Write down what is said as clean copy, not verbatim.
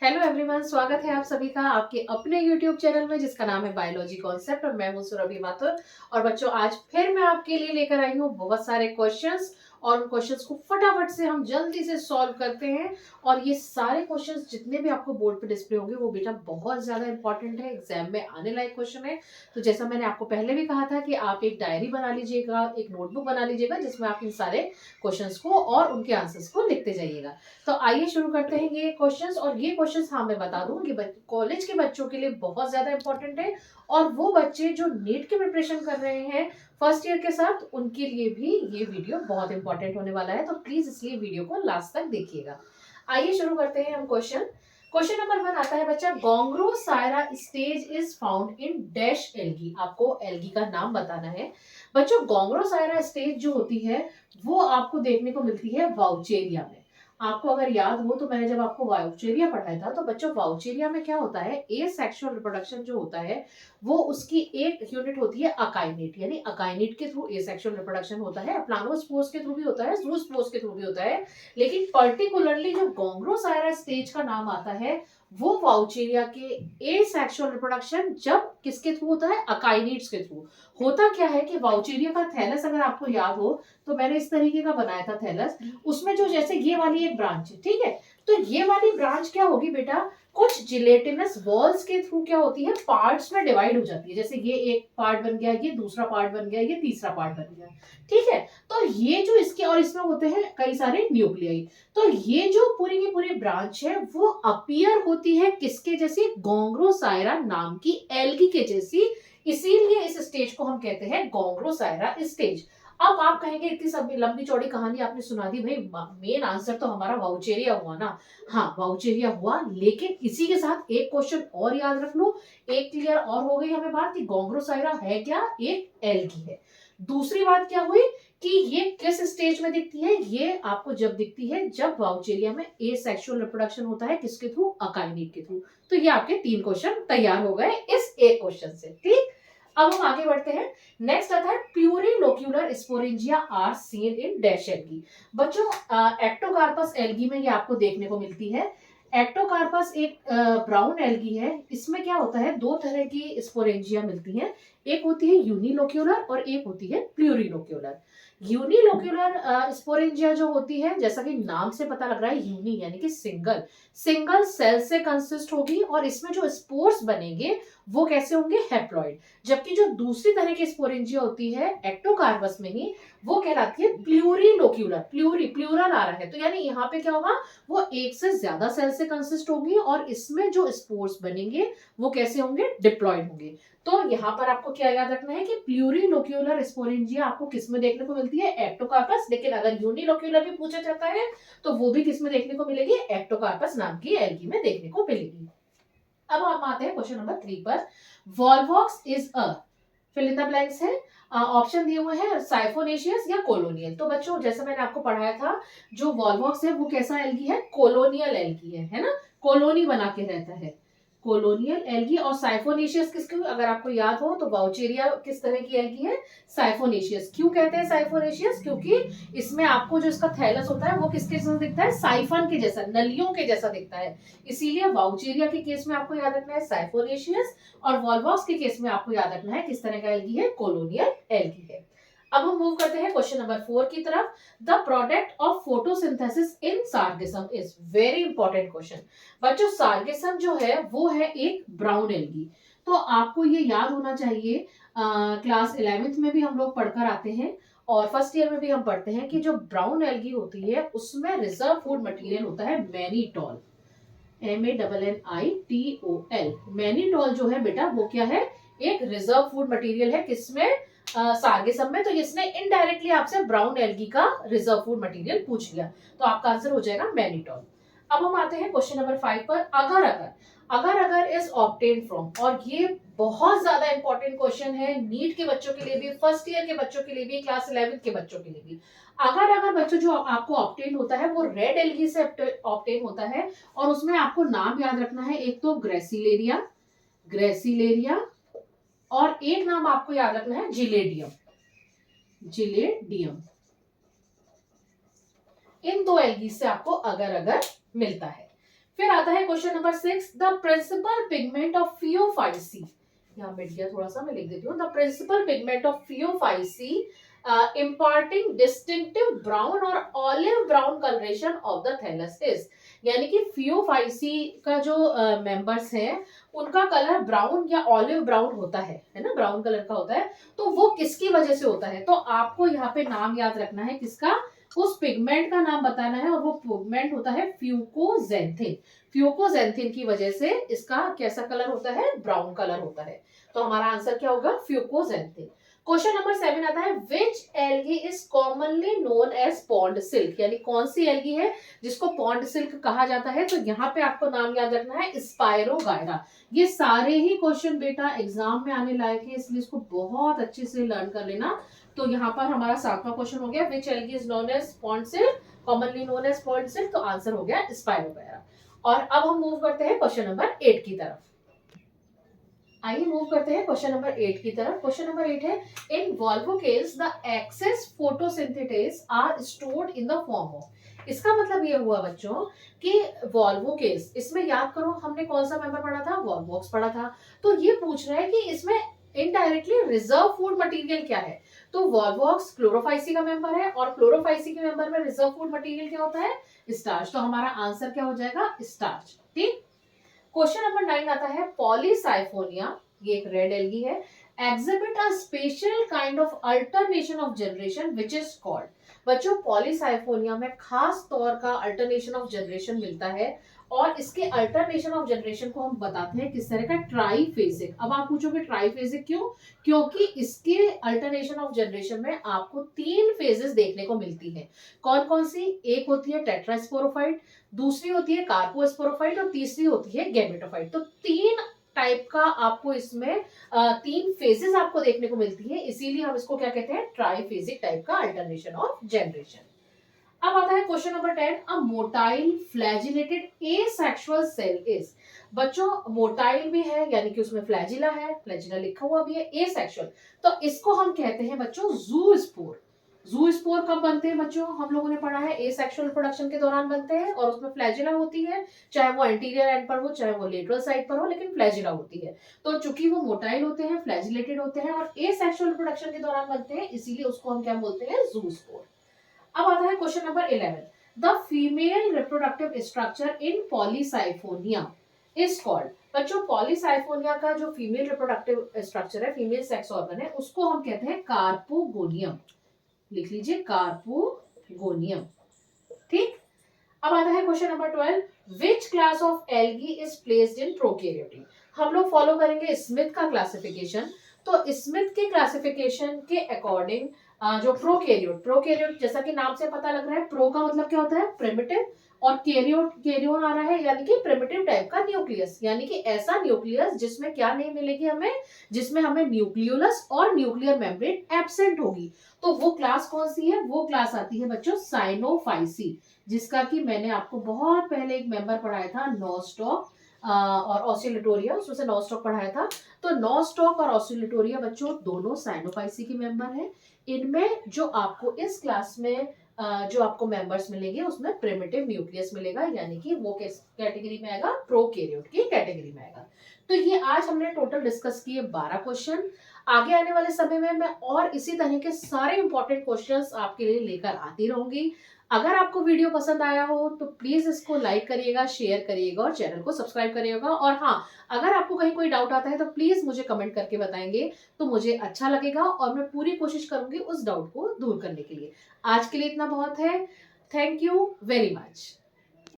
Hello everyone, स्वागत है आप सभी का आपके अपने यूट्यूब चैनल में जिसका नाम है बायोलॉजी कॉन्सेप्ट और मैं हूं सुरभि माथुर। और बच्चों, आज फिर मैं आपके लिए लेकर आई हूं बहुत सारे क्वेश्चंस और उन क्वेश्चंस को फटाफट से हम जल्दी से सॉल्व करते हैं। और ये सारे क्वेश्चंस जितने भी आपको बोर्ड पे डिस्प्ले होंगे वो बेटा बहुत ज्यादा इंपॉर्टेंट है, एग्जाम में आने लायक क्वेश्चन है। तो जैसा मैंने आपको पहले भी कहा था कि आप एक डायरी बना लीजिएगा, एक नोटबुक बना लीजिएगा जिसमें आप इन सारे क्वेश्चंस को और उनके आंसर्स को लिखते जाइएगा। तो आइए शुरू करते हैं ये क्वेश्चंस। और ये क्वेश्चंस हाँ मैं बता दूं कि कॉलेज के बच्चों के लिए बहुत ज्यादा इंपॉर्टेंट है। और वो बच्चे जो नीट की प्रिपरेशन कर रहे हैं फर्स्ट ईयर के साथ, उनके लिए भी ये वीडियो बहुत इंपॉर्टेंट होने वाला है। तो प्लीज इसलिए वीडियो को लास्ट तक देखिएगा। आइए शुरू करते हैं हम क्वेश्चन। क्वेश्चन नंबर 1 आता है बच्चा, gongrosira stage is found in dash algae. आपको एल्गी का नाम बताना है। बच्चों, गोंगरो सायरा स्टेज जो होती है वो आपको देखने को मिलती है वाउचेरिया में। आपको अगर याद हो तो मैंने जब आपको वाउचेरिया पढ़ाया था तो बच्चों, वाउचेरिया में क्या होता है, ए सेक्सुअल रिप्रोडक्शन जो होता है वो उसकी एक यूनिट होती है अकाइनेट, यानी अकाइनेट के थ्रू ए सेक्सुअल रिप्रोडक्शन होता है। प्लानोस्पोर्स के थ्रू भी होता है, जूस्पोर्स के थ्रू भी होता है। लेकिन पर्टिकुलरली जो गोंगरोसायरा स्टेज का नाम आता है वो वाउचेरिया के ए सेक्सुअल रिप्रोडक्शन जब किसके थ्रू होता है, अकाइनेट्स के थ्रू। होता क्या है कि वाउचेरिया का थैलस अगर आपको याद हो तो मैंने इस तरीके का बनाया था थैलस। उसमें जो जैसे ये वाली एक ब्रांच है, ठीक है, तो ये वाली ब्रांच क्या होगी बेटा, कुछ जिलेटिनस वॉल्स के थ्रू क्या होती है, पार्ट्स में डिवाइड हो जाती है। जैसे ये एक पार्ट बन गया, ये दूसरा पार्ट बन गया, ये तीसरा पार्ट बन गया, ठीक है। तो ये जो इसके और इसमें होते हैं कई सारे न्यूक्लियाई। तो ये जो पूरी की पूरी ब्रांच है वो अपीयर होती है किसके जैसी, गोंगरोसायरा नाम की एल्गी के जैसी। इसीलिए इस स्टेज को हम कहते हैं गोंगरोसायरा स्टेज। अब आप कहेंगे इतनी सब लंबी चौड़ी कहानी आपने सुना दी भाई, मेन आंसर तो हमारा वाउचेरिया हुआ ना। हाँ, वाउचेरिया हुआ, लेकिन इसी के साथ एक क्वेश्चन और याद रख लो। एक क्लियर और हो गई हमें बात कि गोंगरोसायरा है क्या, एक एल्गी है। दूसरी बात क्या हुई कि ये किस स्टेज में दिखती है, ये आपको जब दिखती है जब वाउचेरिया में ए सेक्सुअल रिप्रोडक्शन होता है किसके थ्रू, अकाइनेट के थ्रू। तो ये आपके 3 क्वेश्चन तैयार हो गए इस एक क्वेश्चन से, ठीक। अब हम आगे बढ़ते हैं। नेक्स्ट आता है, plurilocular sporangia are seen in dash algae. बच्चों, एक्टोकार्पस एल्गी में ये आपको देखने को मिलती है। एक्टोकार्पस एक ब्राउन एल्गी है। इसमें क्या होता है, दो तरह की स्पोरेंजिया मिलती हैं। एक होती है यूनिलोक्यूलर और एक होती है प्लूरिलोक्यूलर। यूनिलोक्यूलर स्पोरेंजिया जो होती है, जैसा कि नाम से पता लग रहा है, यूनी यानी कि सिंगल सिंगल सेल से कंसिस्ट होगी और इसमें जो स्पोर्स बनेंगे वो कैसे होंगे, हैप्लॉइड। जबकि जो दूसरी तरह की स्पोरेंजिया होती है एक्टोकार्पस में ही, वो कहलाती है प्लूरिलोक्यूलर। प्लूरल आ रहा है तो यानी यहाँ पे क्या होगा, वो एक से ज्यादा सेल से कंसिस्ट होगी और इसमें जो स्पोर्स बनेंगे वो कैसे होंगे, डिप्लॉइड होंगे। तो यहाँ पर आपको क्या याद रखना है कि प्लूरिलोक्यूलर स्पोरेंजिया आपको किस में देखने को मिलती है, एक्टोकार्पस। लेकिन अगर यूनिलोक्यूलर भी पूछा जाता है तो वो भी किस में देखने को मिलेगी, एक्टोकार्पस नाम की एल्गी में देखने को मिलेगी। अब हम आते हैं क्वेश्चन नंबर 3 पर। Volvox is a, fill in the blanks है। ऑप्शन दिए हुए हैं साइफोनेशियस या कोलोनियल। तो बच्चों, जैसे मैंने आपको पढ़ाया था, जो वॉल्वॉक्स है वो कैसा एल्गी है, कोलोनियल एल्गी है ना, कॉलोनी बना के रहता है, कोलोनियल एल्गी। और साइफोनेशियस किसकी, अगर आपको याद हो तो वाउचेरिया किस तरह की एल्गी है, साइफोनेशियस। क्यों कहते हैं साइफोनेशियस, क्योंकि इसमें आपको जो इसका थैलस होता है वो किसके जैसा दिखता है, साइफन के जैसा, नलियों के जैसा दिखता है। इसीलिए वाउचेरिया के केस में आपको याद रखना है साइफोनेशियस, और वॉल्वॉक्स के केस में आपको याद रखना है किस तरह का एल्गी है, कोलोनियल एल्गी है। अब हम मूव करते हैं क्वेश्चन नंबर 4 की तरफ। The product of photosynthesis in sargassum is, very important question. बच्चों, सार्गेसम जो है वो है एक ब्राउन एल्गी। तो आपको ये याद होना चाहिए, क्लास 11th में भी हम लोग पढ़कर आते हैं और फर्स्ट ईयर में भी हम पढ़ते हैं कि जो ब्राउन एल्गी होती है उसमें रिजर्व फूड मटेरियल होता है मैनीटॉल, MANNITOL। मैनीटॉल जो है बेटा वो क्या है, एक रिजर्व फूड मटेरियल है किसमें, सार्गेसम में। तो इसने इनडायरेक्टली आपसे ब्राउन एल्गी का रिजर्व फूड मटेरियल पूछ लिया, तो आपका आंसर हो जाएगा मैनीटॉल। अब हम आते हैं क्वेश्चन नंबर 5 पर। अगर अगर अगर अगर इज ऑब्टेन फ्रॉम, और ये बहुत ज्यादा इंपॉर्टेंट क्वेश्चन है नीट के बच्चों के लिए भी, फर्स्ट ईयर के बच्चों के लिए भी, क्लास 11 के बच्चों के लिए भी। अगर अगर बच्चों जो आपको ऑब्टेन होता है वो रेड एल्गी से ऑब्टेन होता है। और उसमें आपको नाम याद रखना है, एक तो ग्रेसिलेरिया, ग्रेसिलेरिया, और एक नाम आपको याद रखना है जिलेडियम, जिलेडियम। इन दो एल्गी से आपको अगर अगर मिलता है। फिर आता है question number 6, the principal pigment of Phaeophyceae, यहाँ मिट गया थोड़ा सा, मैं लिख देती हूँ, the principal pigment of Phaeophyceae imparting distinctive brown और olive brown colouration of the thallus is, यानी कि फियोफाइसी का जो मेंबर्स हैं उनका कलर ब्राउन या ऑलिव ब्राउन होता है ना, ब्राउन कलर का होता है, तो वो किसकी वजह से होता है, तो आपको यहाँ पे नाम याद रखना है किसका, उस पिगमेंट का नाम बताना है, और वो पिगमेंट होता है फ्यूकोजेंथिन। फ्यूकोजेंथिन की वजह से इसका कैसा कलर होता है, ब्राउन कलर होता है, तो हमारा आंसर क्या होगा, फ्यूकोजेंथिन। क्वेश्चन नंबर 7 आता है, which algae is commonly known as pond silk, यानी कौन सी एल्गी है जिसको पॉन्ड सिल्क कहा जाता है, तो यहाँ पे आपको नाम याद रखना है स्पायरोगायरा। ये सारे ही क्वेश्चन बेटा एग्जाम में आने लायक है, इसलिए इसको बहुत अच्छे से लर्न कर लेना। तो यहाँ पर हमारा 7वां क्वेश्चन हो गया, which algae is known as pond silk, commonly known as pond silk, तो आंसर हो गया स्पायरोगायरा। और अब हम मूव करते हैं क्वेश्चन नंबर 8 की तरफ। आइए मूव करते हैं क्वेश्चन नंबर 8 की तरफ। क्वेश्चन नंबर 8 है, in volvocales the excess photosynthesis are stored in the form of, इसका मतलब ये हुआ बच्चों कि वॉल्वोकेल्स, इसमें याद करो हमने कौन सा मेंबर पढ़ा था, वॉल्वॉक्स पढ़ा था, तो ये पूछ रहा है कि इसमें इनडायरेक्टली रिजर्व फूड मटेरियल क्या है, तो वॉल्वॉक्स क्लोरोफाइसी का मेंबर है, और क्लोरोफाइसी के मेंबर में रिजर्व फूड मटेरियल क्या होता है, स्टार्च, तो हमारा आंसर क्या हो जाएगा, स्टार्च। ठीक। क्वेश्चन नंबर 9 आता है, पॉलीसाइफोनिया, ये एक रेड एल्गी है, exhibit a special kind of alternation of generation which is called, बच्चों पॉलीसाइफोनिया में खास तौर का अल्टरनेशन ऑफ जनरेशन मिलता है, और इसके अल्टरनेशन ऑफ जनरेशन को हम बताते हैं किस तरह का, ट्राइफेजिक। अब आप पूछोगे ट्राइफेजिक क्यों, क्योंकि इसके अल्टरनेशन ऑफ जनरेशन में आपको 3 फेजेस देखने को मिलती है। कौन कौन सी, एक होती है टेट्रास्पोरोफाइट, दूसरी होती है कार्पोस्पोरोफाइट, और तीसरी होती है गैमेटोफाइट। तो 3 टाइप का आपको इसमें 3 फेजेस आपको देखने को मिलती है, इसीलिए हम इसको क्या कहते हैं, ट्राइफेजिक टाइप का अल्टरनेशन ऑफ जनरेशन। अब आता है question number 10, a motile flagellated asexual cell is, बच्चों मोटाइल भी है यानी कि उसमें फ्लैजिला है, फ्लैजिला लिखा हुआ भी है, एसेक्सुअल, तो इसको हम कहते हैं बच्चों जूस्पोर। जूस्पोर कब बनते हैं बच्चों, हम लोगों ने पढ़ा है एसेक्सुअल रिप्रोडक्शन के दौरान बनते हैं, और उसमें फ्लैजिला होती है, चाहे वो एंटीरियर एंड पर हो चाहे वो लेटरल साइड पर हो, लेकिन फ्लैजिला होती है। तो चूंकि वो मोटाइल होते हैं, फ्लैजिलेटेड होते हैं और एसेक्सुअल रिप्रोडक्शन के दौरान बनते हैं, इसीलिए उसको हम क्या बोलते हैं, जूस्पोर। अब आता है question number 11, the female reproductive structure in Polysiphonia is called, बच्चों पॉलीसाइफोनिया का जो फीमेल रिप्रोडक्टिव स्ट्रक्चर है, फीमेल सेक्स ऑर्गन है, उसको हम कहते हैं कार्पोगोनियम, लिख लीजिए कार्पोगोनियम। ठीक। अब आता है question number 12, which class of algae is placed in prokaryotae, हम लोग फॉलो करेंगे स्मिथ का क्लासिफिकेशन, तो स्मिथ के क्लासिफिकेशन के अकॉर्डिंग जो प्रोकैरियोट जैसा कि नाम से पता लग रहा है, प्रो का मतलब क्या होता है, प्रिमिटिव, और कैरियोन आ रहा है यानी कि प्रिमिटिव टाइप का न्यूक्लियस, यानी कि ऐसा न्यूक्लियस जिसमें क्या नहीं मिलेगी हमें, जिसमें हमें न्यूक्लियोलस और न्यूक्लियर मेम्ब्रेन एब्सेंट होगी, तो वो क्लास कौन सी है, वो क्लास आती है बच्चों साइनोफाइसी, जिसका कि मैंने आपको बहुत पहले एक मेंबर पढ़ाया था, नॉस्टॉक और ऑसिलेटोरिया, उसमें से नॉस्टॉक पढ़ाया था, तो नॉस्टॉक और ऑसिलेटोरिया बच्चों दोनों साइनोफाइसी के मेंबर हैं। इनमें जो आपको इस क्लास में जो आपको मेंबर्स मिलेंगे उसमें प्रिमिटिव न्यूक्लियस मिलेगा, यानी कि वो किस कैटेगरी में आएगा, प्रोकैरियोट की कैटेगरी में आएगा। तो ये आज हमने टोटल डिस्कस किए 12 क्वेश्चन, आगे आने वाले समय में मैं और इसी तरह के सारे इंपॉर्टेंट क्वेश्चंस आपके लिए लेकर आती रहूंगी। अगर आपको वीडियो पसंद आया हो तो प्लीज इसको लाइक करिएगा, शेयर करिएगा और चैनल को सब्सक्राइब करिएगा, और हाँ, अगर आपको कहीं कोई डाउट आता है तो प्लीज मुझे कमेंट करके बताएंगे, तो मुझे अच्छा लगेगा और मैं पूरी कोशिश करूंगी उस डाउट को दूर करने के लिए। आज के लिए इतना बहुत है। Thank you very much.